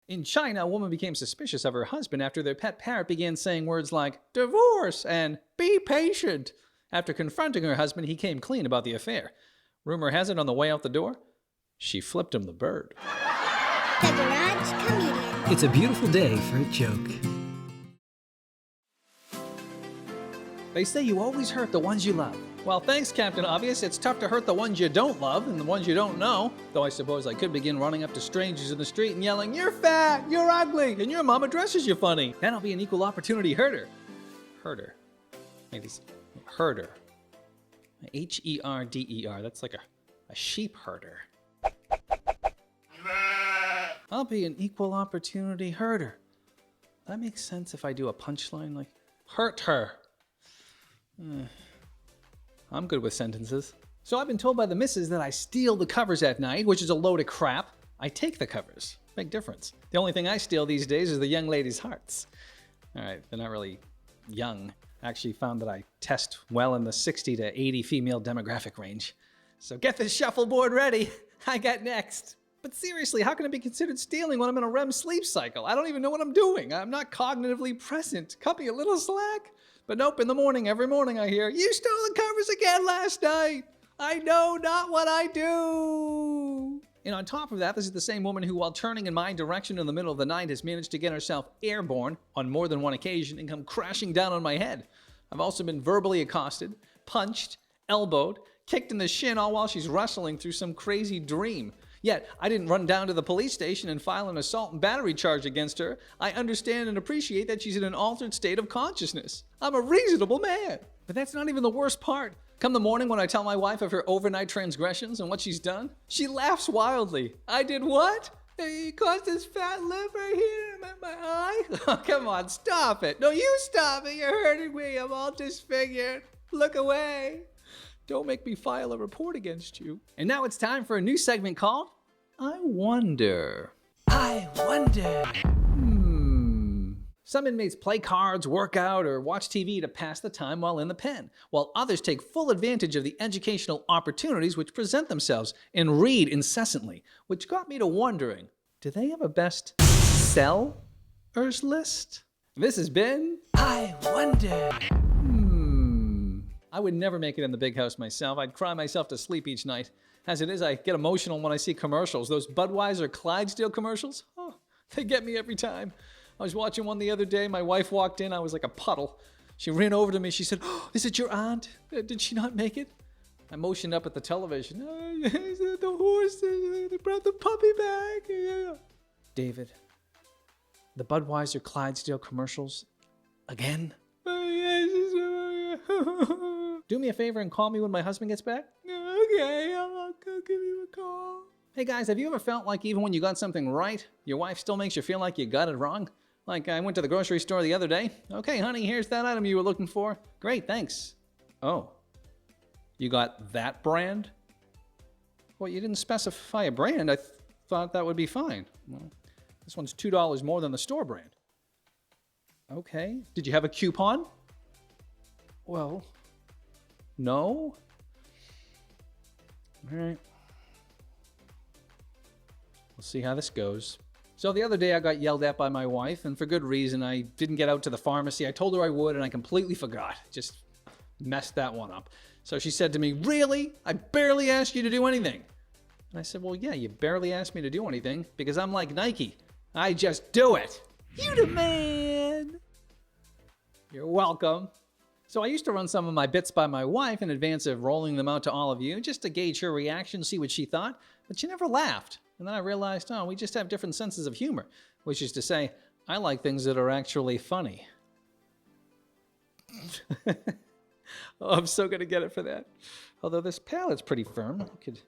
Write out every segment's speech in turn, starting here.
In China, a woman became suspicious of her husband after their pet parrot began saying words like divorce and be patient. After confronting her husband, he came clean about the affair. Rumor has it on the way out the door, she flipped him the bird. The Garage Comedian. It's a beautiful day for a joke. They say you always hurt the ones you love. Well, thanks, Captain Obvious. It's tough to hurt the ones you don't love and the ones you don't know. Though I suppose I could begin running up to strangers in the street and yelling, "You're fat, you're ugly, and your mama dresses you funny." Then I'll be an equal opportunity herder. Herder. Maybe it's herder. H-E-R-D-E-R. That's like a sheep herder. I'll be an equal opportunity herder. That makes sense if I do a punchline like, hurt her. I'm good with sentences. So I've been told by the missus that I steal the covers at night, which is a load of crap. I take the covers. Big difference. The only thing I steal these days is the young ladies' hearts. All right, they're not really young. I actually found that I test well in the 60 to 80 female demographic range. So get this shuffleboard ready. I got next. But seriously, how can it be considered stealing when I'm in a REM sleep cycle? I don't even know what I'm doing. I'm not cognitively present. Cut me a little slack. But nope, in the morning, every morning I hear, "You stole the covers again last night. I know not what I do." And on top of that, this is the same woman who, while turning in my direction in the middle of the night, has managed to get herself airborne on more than one occasion and come crashing down on my head. I've also been verbally accosted, punched, elbowed, kicked in the shin, all while she's wrestling through some crazy dream. Yet, I didn't run down to the police station and file an assault and battery charge against her. I understand and appreciate that she's in an altered state of consciousness. I'm a reasonable man. But that's not even the worst part. Come the morning when I tell my wife of her overnight transgressions and what she's done, she laughs wildly. "I did what? You caused this fat lip right here in my eye?" Oh, come on, stop it. No, you stop it. You're hurting me. I'm all disfigured. Look away. Don't make me file a report against you. And now it's time for a new segment called I Wonder. I Wonder. Some inmates play cards, work out, or watch TV to pass the time while in the pen, while others take full advantage of the educational opportunities which present themselves and read incessantly, which got me to wondering, do they have a best sellers list? This has been I Wonder. I would never make it in the big house myself. I'd cry myself to sleep each night. As it is, I get emotional when I see commercials. Those Budweiser Clydesdale commercials, oh, they get me every time. I was watching one the other day. My wife walked in. I was like a puddle. She ran over to me. She said, "Oh, is it your aunt? Did she not make it?" I motioned up at the television. "Oh, yes, the horse, they brought the puppy back." Yeah. David, the Budweiser Clydesdale commercials again? Do me a favor and call me when my husband gets back. Okay, I'll give you a call. Hey guys, have you ever felt like even when you got something right, your wife still makes you feel like you got it wrong? Like I went to the grocery store the other day. "Okay, honey, here's that item you were looking for." "Great, thanks." "Oh, you got that brand?" "Well, you didn't specify a brand. I thought that would be fine." "Well, this one's $2 more than the store brand." "Okay, did you have a coupon?" "Well, no." All right. We'll see how this goes. So the other day I got yelled at by my wife, and for good reason. I didn't get out to the pharmacy. I told her I would, and I completely forgot. Just messed that one up. So she said to me, "Really? I barely asked you to do anything." And I said, "Well, yeah, you barely asked me to do anything because I'm like Nike. I just do it." You the man. You're welcome. So I used to run some of my bits by my wife in advance of rolling them out to all of you, just to gauge her reaction, see what she thought, but she never laughed. And then I realized, we just have different senses of humor, which is to say, I like things that are actually funny. Oh, I'm so going to get it for that. Although this palette's pretty firm. I could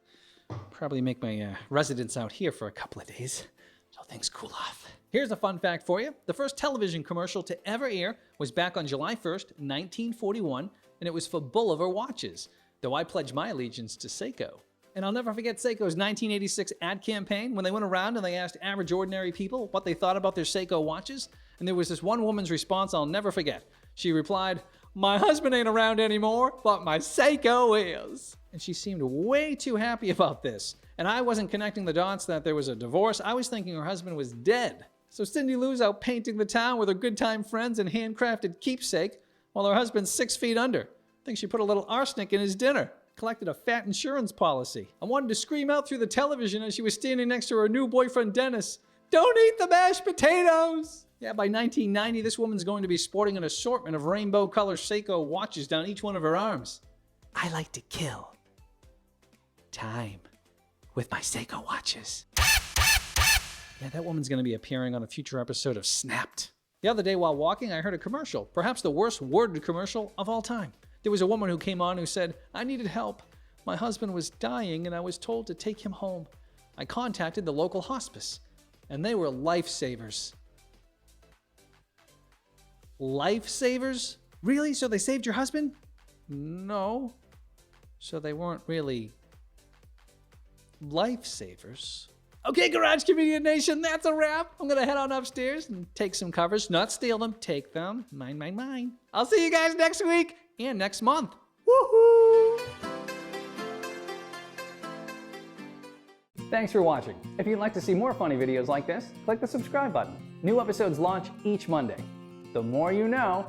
probably make my residence out here for a couple of days until things cool off. Here's a fun fact for you. The first television commercial to ever air was back on July 1st, 1941, and it was for Bulliver watches, though I pledge my allegiance to Seiko. And I'll never forget Seiko's 1986 ad campaign when they went around and they asked average ordinary people what they thought about their Seiko watches, and there was this one woman's response I'll never forget. She replied, "My husband ain't around anymore, but my Seiko is." And she seemed way too happy about this. And I wasn't connecting the dots that there was a divorce. I was thinking her husband was dead. So Cindy Lou's out painting the town with her good time friends and handcrafted keepsake while her husband's 6 feet under. I think she put a little arsenic in his dinner. Collected a fat insurance policy. I wanted to scream out through the television as she was standing next to her new boyfriend Dennis, "Don't eat the mashed potatoes!" Yeah, by 1990, this woman's going to be sporting an assortment of rainbow color Seiko watches down each one of her arms. I like to kill time with my Seiko watches. Yeah, that woman's going to be appearing on a future episode of Snapped. The other day while walking, I heard a commercial, perhaps the worst worded commercial of all time. There was a woman who came on who said, "I needed help. My husband was dying and I was told to take him home. I contacted the local hospice and they were lifesavers." Lifesavers? Really? So they saved your husband? No. So they weren't really lifesavers. Okay, Garage Comedian Nation, that's a wrap. I'm gonna head on upstairs and take some covers. Not steal them, take them. Mine, mine, mine. I'll see you guys next week and next month. Woohoo! Thanks for watching. If you'd like to see more funny videos like this, click the subscribe button. New episodes launch each Monday. The more you know.